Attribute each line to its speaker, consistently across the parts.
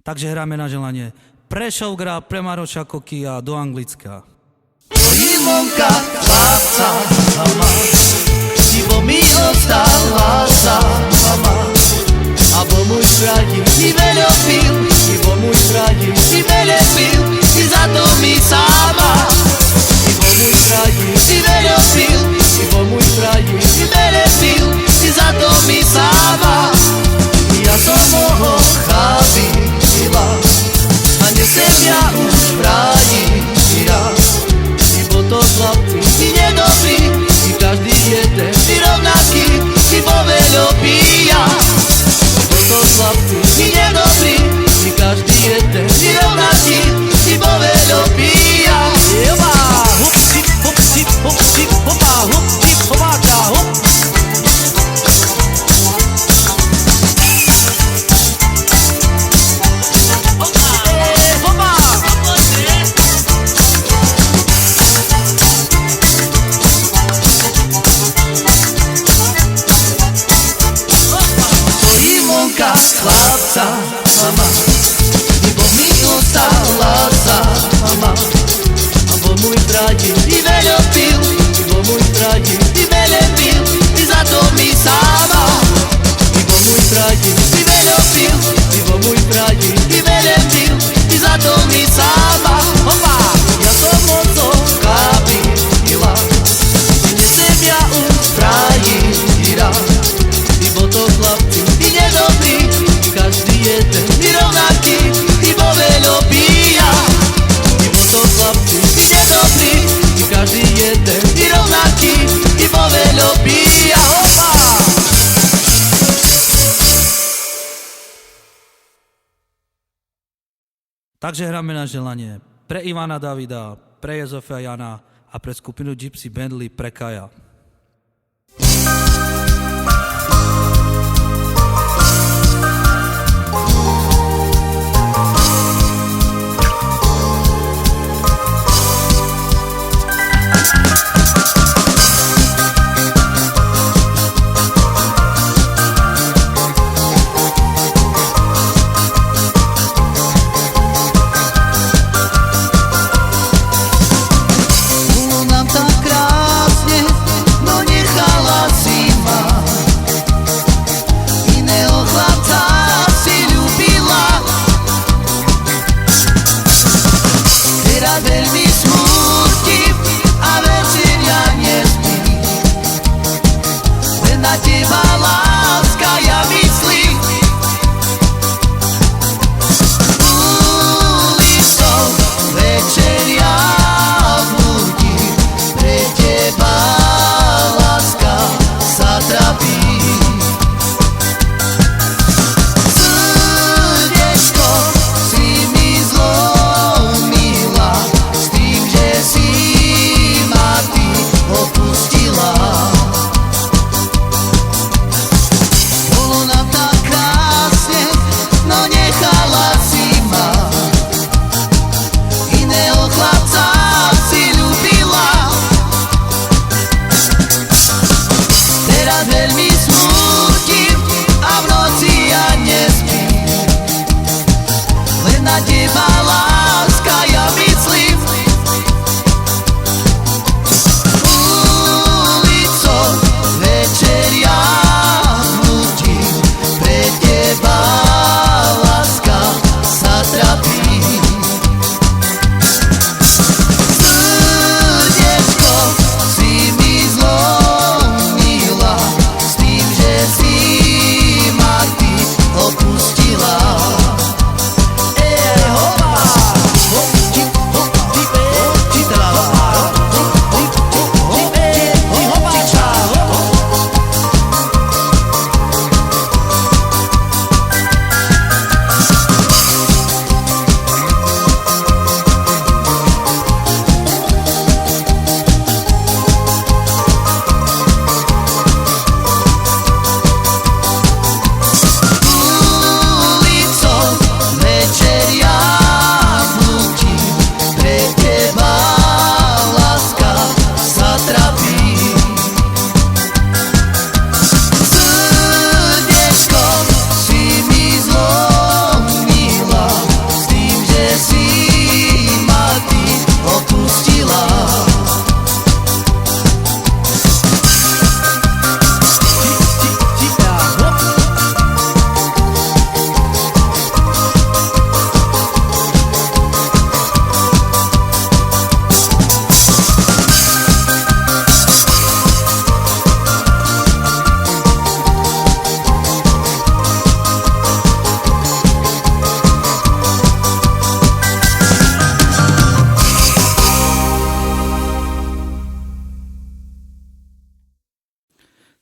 Speaker 1: Takže hráme na želanie. Prešov hrá pre Maroša Kokia do Anglicka.
Speaker 2: Limonka, chlapca, mama, ibo mi ostala sama. Abo mój fragil i veľa pil, ibo môj fragil i veľa pil, i za to mi sama. Ibo môj fragil i veľa pil, ibo môj fragil i veľa pil, i za to mi sama. Ja som ho chabila, a nesem ja už fragila. Ibo to chlapci i nedobrý, i každý jeden i rovnaký, i vo veľa pija. To chlapci i nedobrý, i každý jeden i rovnaký, i vo veľa pija. Joba, hup, sip, hup, sip, hup, sip, hopa, hup, sip, hováka, hup. Chlapca, mama, ibo mi ostala sama. Abo môj fragil i veľa pil, ibo môj fragil i veľa pil, i za to mi sama. Ibo môj fragil i veľa pil, ibo môj fragil i veľa pil, i za to mi sama. Hopa, ja som moco kabila, nesem ja už fragila. Ibo to chlapci i nedobrý, každý jeden i rovnaký, i vo veľa pija. Ibo to chlapci i nedobrý, i každý jeden i rovnaký, i vo veľa pija. Opa!
Speaker 1: Takže hráme na želanie. Pre Ivana Davida, pre Jozefia Jana a pre skupinu Gypsy Bentley pre Kaja.
Speaker 2: Bolo nám tak krásne,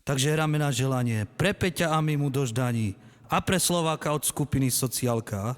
Speaker 1: Takže hráme na želanie pre Peťa a Mimu do Ždaní a pre Slováka od skupiny Sociálka.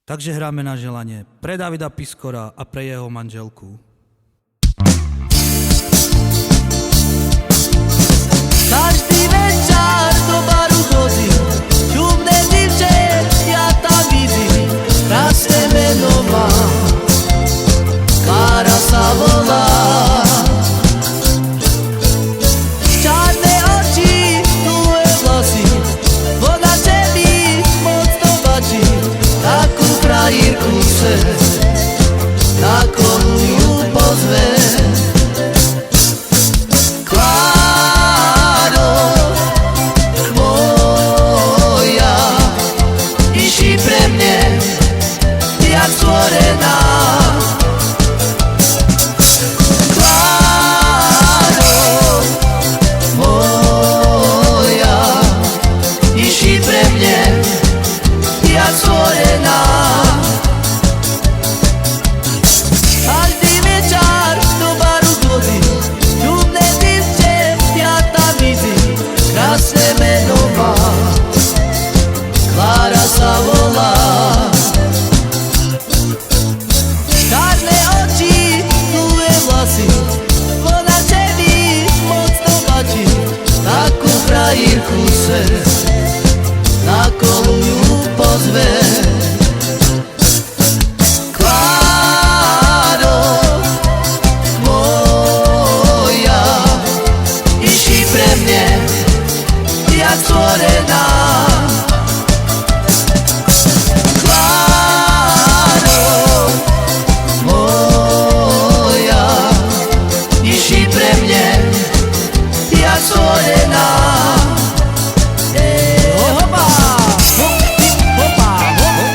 Speaker 1: Takže hráme na želanie pre Davida Piskora a pre jeho manželku.
Speaker 2: Každý večer do baru chodím, čudné divče, ja tam vidím, krásne meno má, Klára sa volá. Čarné oči, zve, na kolúňu pozve. Kláro moja, iši pre mne, jak stvorená. Kláro moja, iši pre mne, jak stvorená. Hopa, hopa, hopa, hop.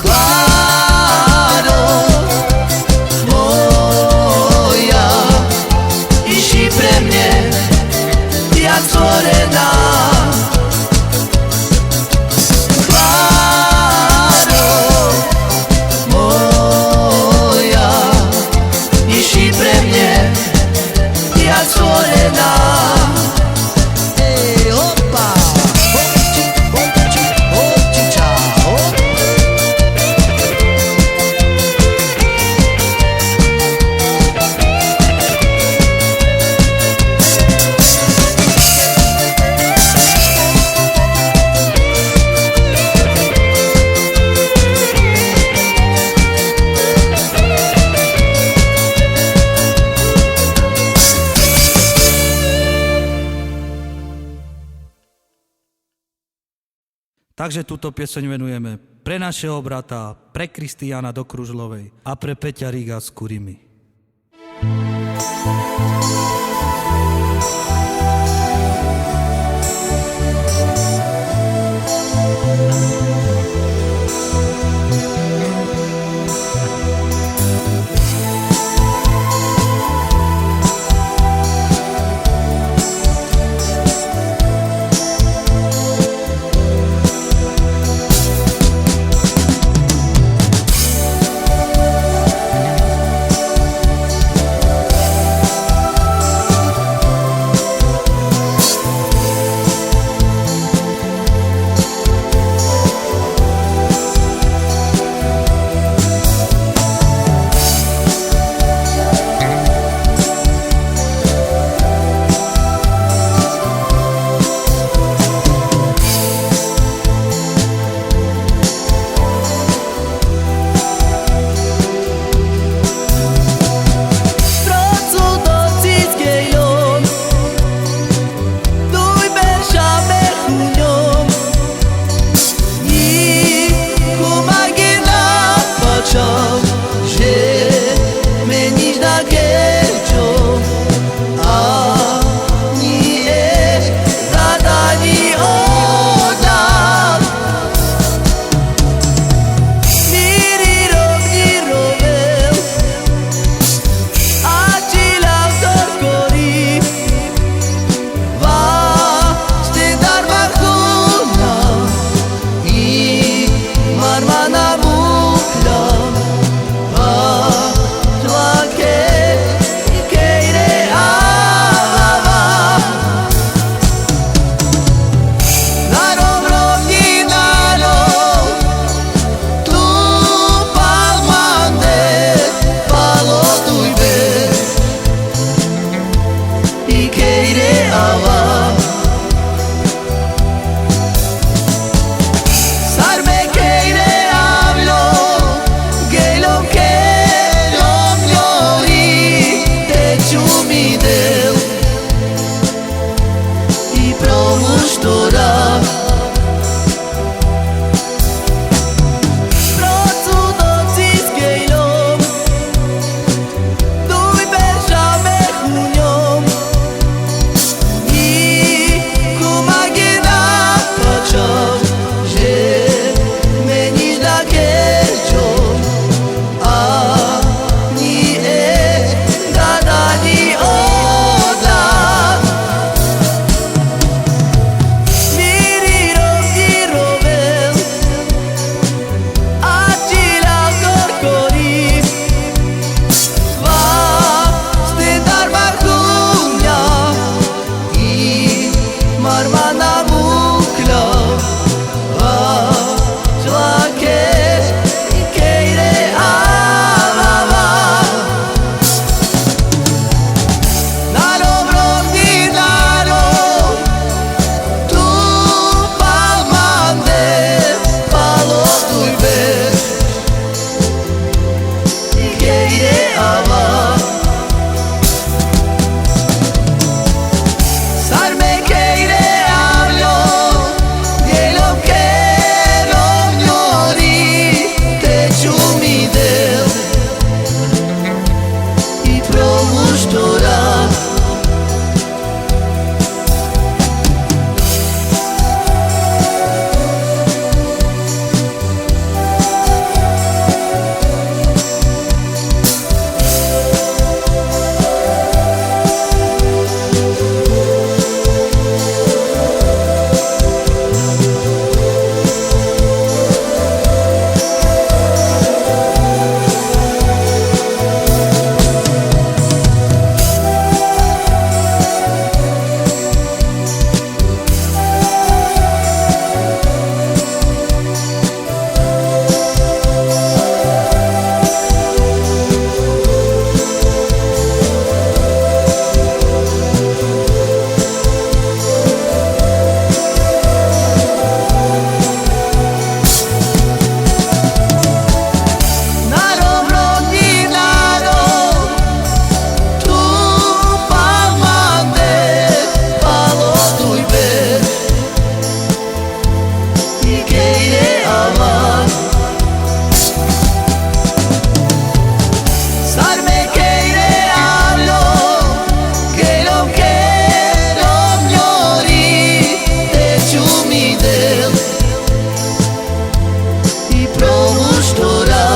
Speaker 2: Kláro moja, iši pre mne, jak stvorená. Kláro moja, iši pre mne, jak stvorená. Ej, hopa, hopči, hopči, hopčiča, hop.
Speaker 1: Takže túto pieseň venujeme pre našeho brata, pre Kristiána do Kružlovej a pre Peťa Ríga z Kurimi.
Speaker 2: armana mukla Çlakeş Keyre avava Naro brondi naro Tu palmande Palo tuibe Keyre ava Sarme keyre avlo Dielo che non ignori Te ciumidel I promuștora Naro brondi naro Tu palmande Palo tuibe I keyre ava Sarme keyre avlo Che non ignori Te ciumidel I promuștora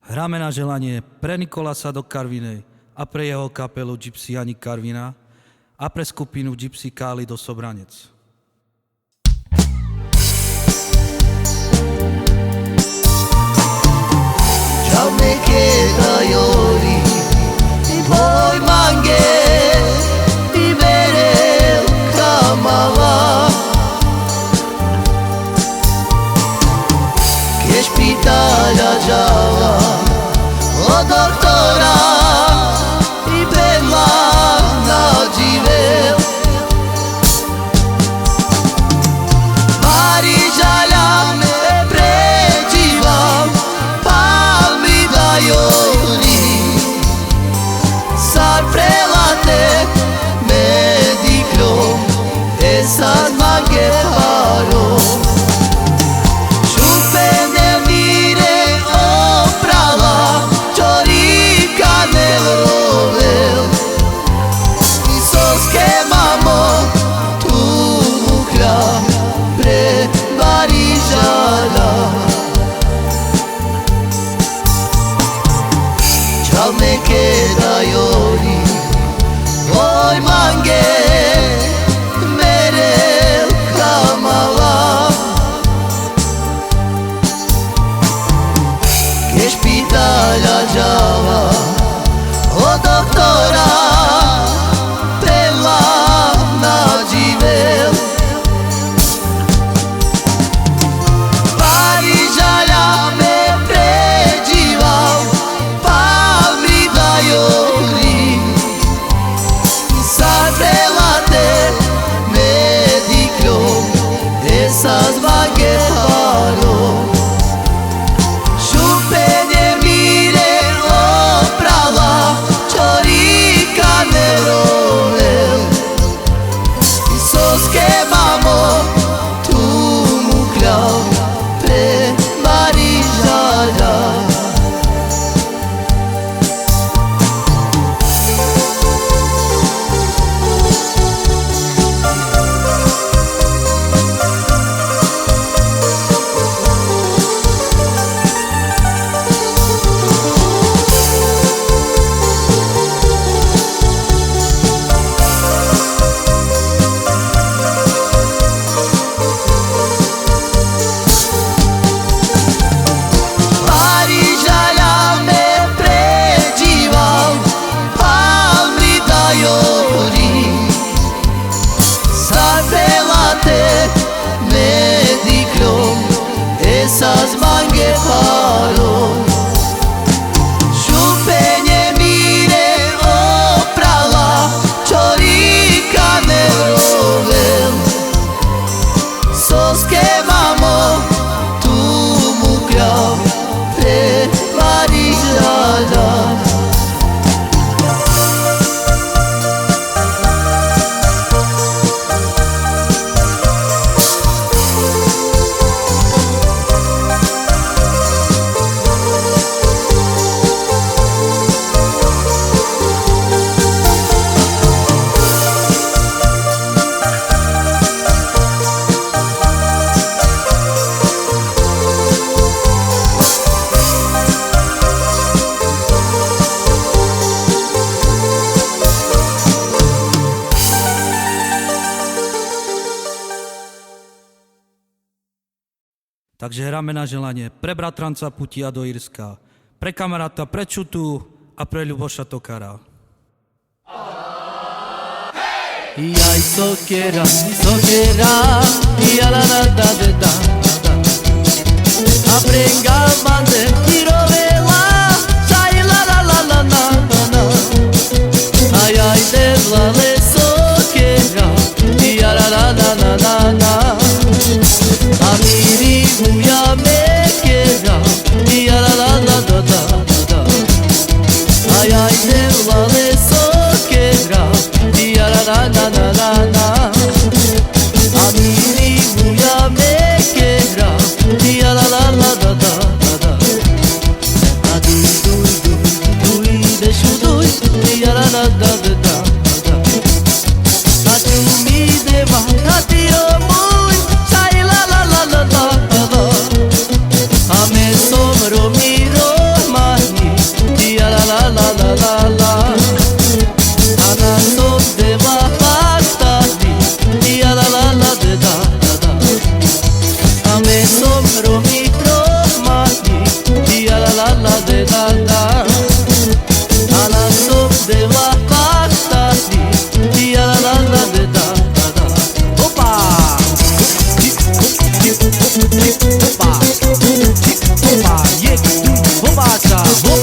Speaker 1: Hráme na želanie pre Nikolasa do Karvinej a pre jeho kapelu Gypsy Jani Karvina a pre skupinu Gypsy Káli do Sobranec.
Speaker 2: Ciao me che daioli I poi mange I bere kamava Che spitala giava O doktora I bella na dzivel esas mangueparos. Šupenje mire oprala, čorika ne rovel. Soske mamo, tu mu krav, prevari žada.
Speaker 1: Takže hráme na želanie pre bratranca Putia do Írska, pre kamaráta pre Čutu a pre Ľuboša Tokara.
Speaker 2: Jaj sokera, ja la la da da da da. A prenga mande tirovela, sai la la la la la la. Ai ai devla le sokera, ja la la la la la la. Amiri buya mekera, ja la la la da da da. Ai ai devla le sokera, ja la la la la la la. Amiri buya mekera, ja la la la da da da. Adi dui dui dui de shudui, ja la la da da da. Adi mi deva atiro mui, sai la la la la la la. Ame somro miro mani, ja la la la la la la. Ana som deva pastari, ja la la la da da da. Ame somro miro mani, ja la la la da da da. Ana som deva pastari, ja la la la da da da. Opa! Opa! Opa! Yek, opa, cha, hop!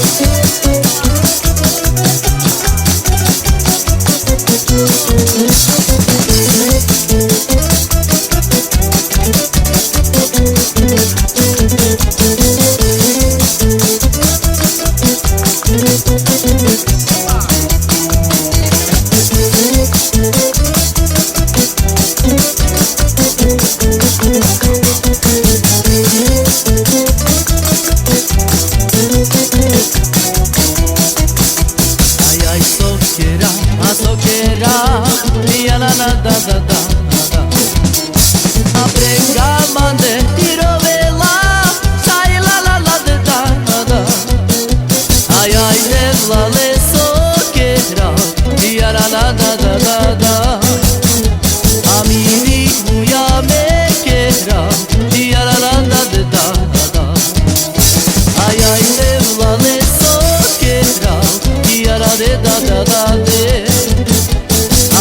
Speaker 2: Ja la la da da da da. A prenga mande tirovela, sai la la la da da da. Ai ai devla le sokera, ja la la da da da da. Amiri buya mekera, ja la la la da da da. Ai ai devla le sokera, ja la da da da da.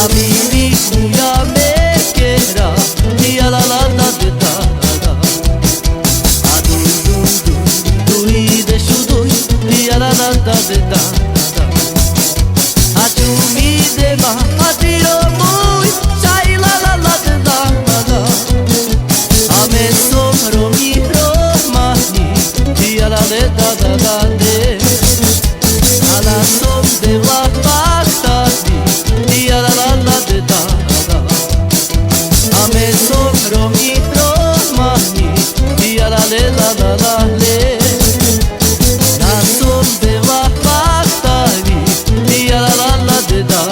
Speaker 2: Amiri buya mekera, ja la la da da da. Adu du du dui de shudui, ja la la da da da. Adu mi deva atiro mui, sai la la la da da. Ame somro miro mani, ja la da da da de. Ana som deva pastari, ja la la la da da. Ame somro miro mani, ja la la la la le. Na som deva pastari, ja la la la da da.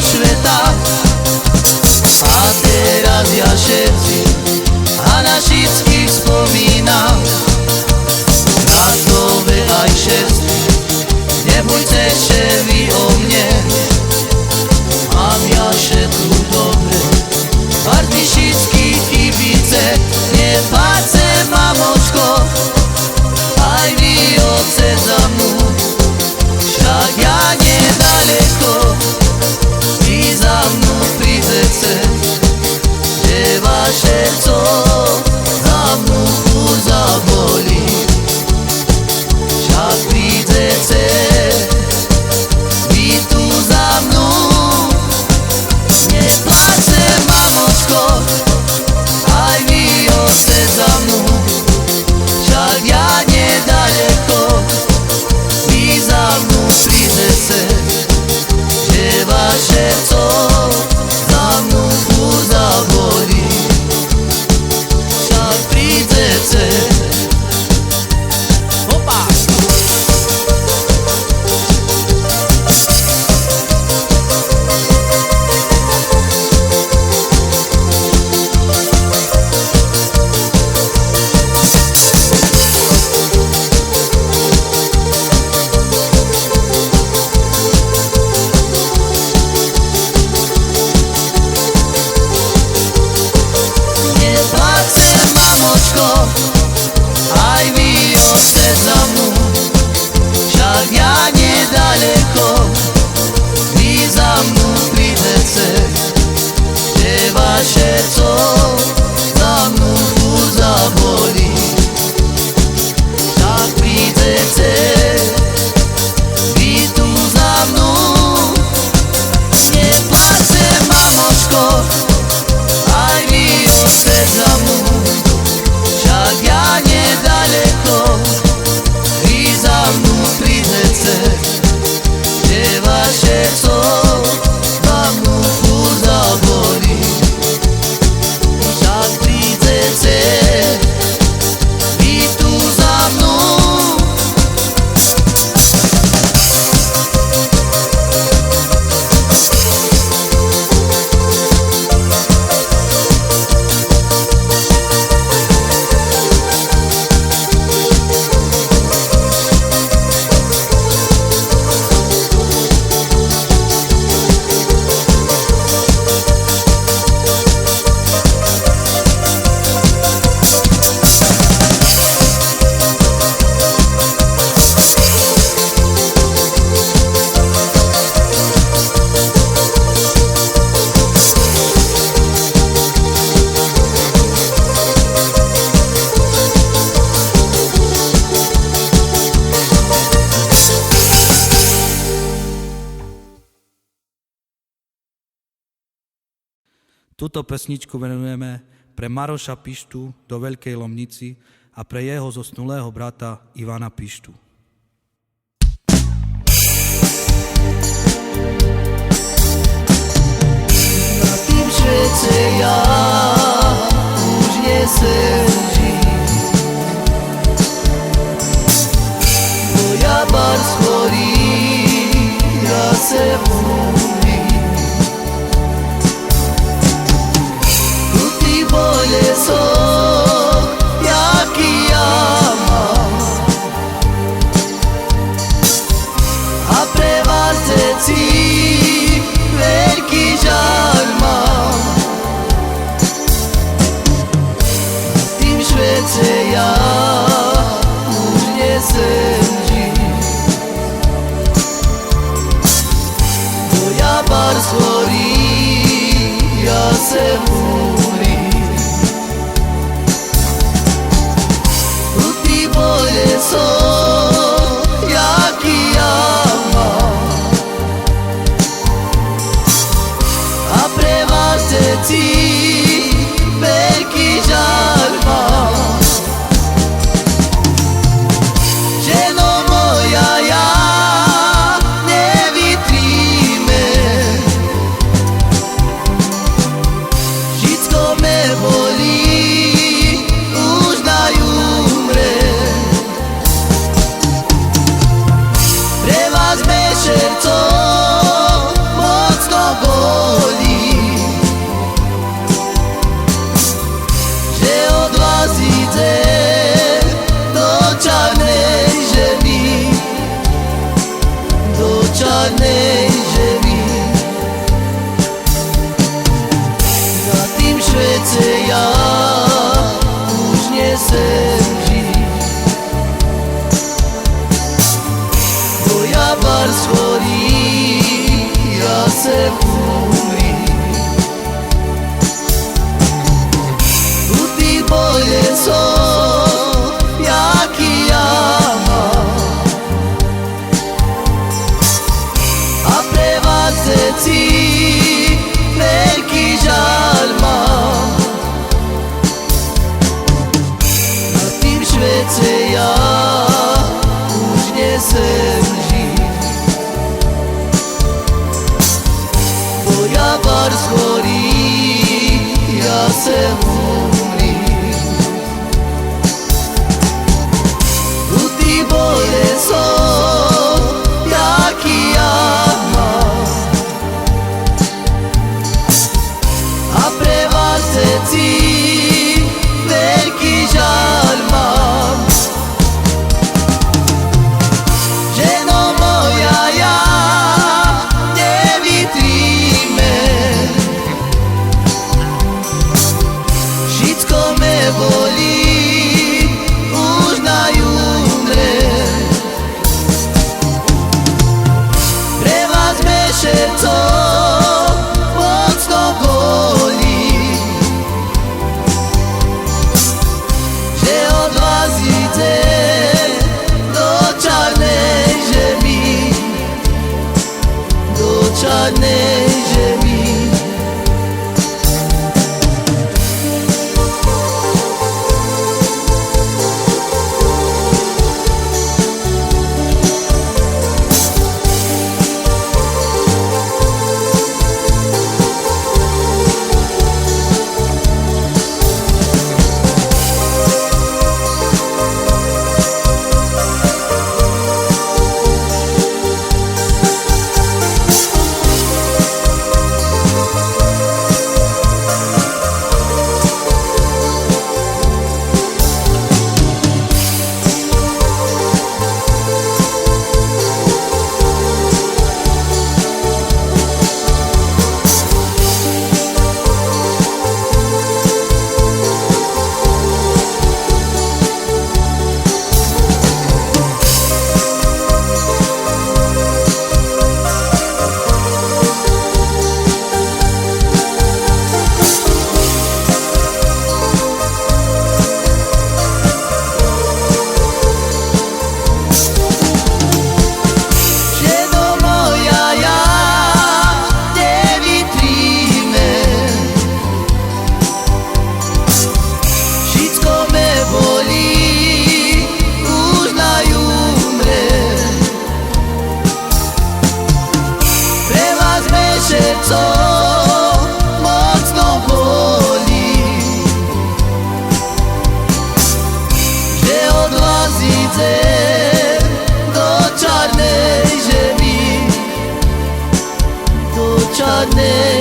Speaker 2: sveta. A teraz ja všetci a na všetkých spomínam. Bratové aj sestry, nebojte še vy o mne. Mám ja všetko dobre, barvy všetky chybice. Nepáce, mamočko, aj vy oce za mnou. Však ja nedaleko, vy za mnou prídete, že vaše co za mnou zabolí. Však prídete, vy tu za mnou. Nepláče, mamočko, aj vy oce za mnou. Však ja nedaleko, vy za mnou prídete, že vaše co za mnou zabolí. Však prídete. Opa! Aj vy oce za mnou, však ja nedaleko, vy za mnou prídete, že vaše co za mnou zabolí. Však prídete, vy tu za mnou. Nepláče, mamočko, aj vy oce za mnou. Však ja nedaleko, vy za mnou prídete, že vaše co za mnou zabolí. Však prídete, vy tu za mnou.
Speaker 1: Túto pesničku venujeme pre Maroša Pištu do Veľkej Lomnici a pre jeho zosnulého brata Ivana Pištu.
Speaker 2: Na tým svete ja už nesem žiť, moja barz horí, ja sem umím. Bolesok, jaký ja mám, a pre vás deti veľký žal mám. Na tým svete ja už nesem žiť, moja barz horí, ja sem umím. Bolesok, jaký ja mám, a pre vás deti veľký žal mám. Ženo moja, ja nevytríme, všetko me bolí, už na umre. Mars horí, já jsem umrý. U ty bole som, jaký ja mám. A pre vás všetci veľký žal mám. Ženo moja, ja nevytríme. Všetko me bolí, už najumrem. Pre vás me všetko mocno bolí, že od vás idem do čarnej žemi, do čarnej žemi. Všetko mocno bolí, že od vás idem do čarnej žemi, do čarnej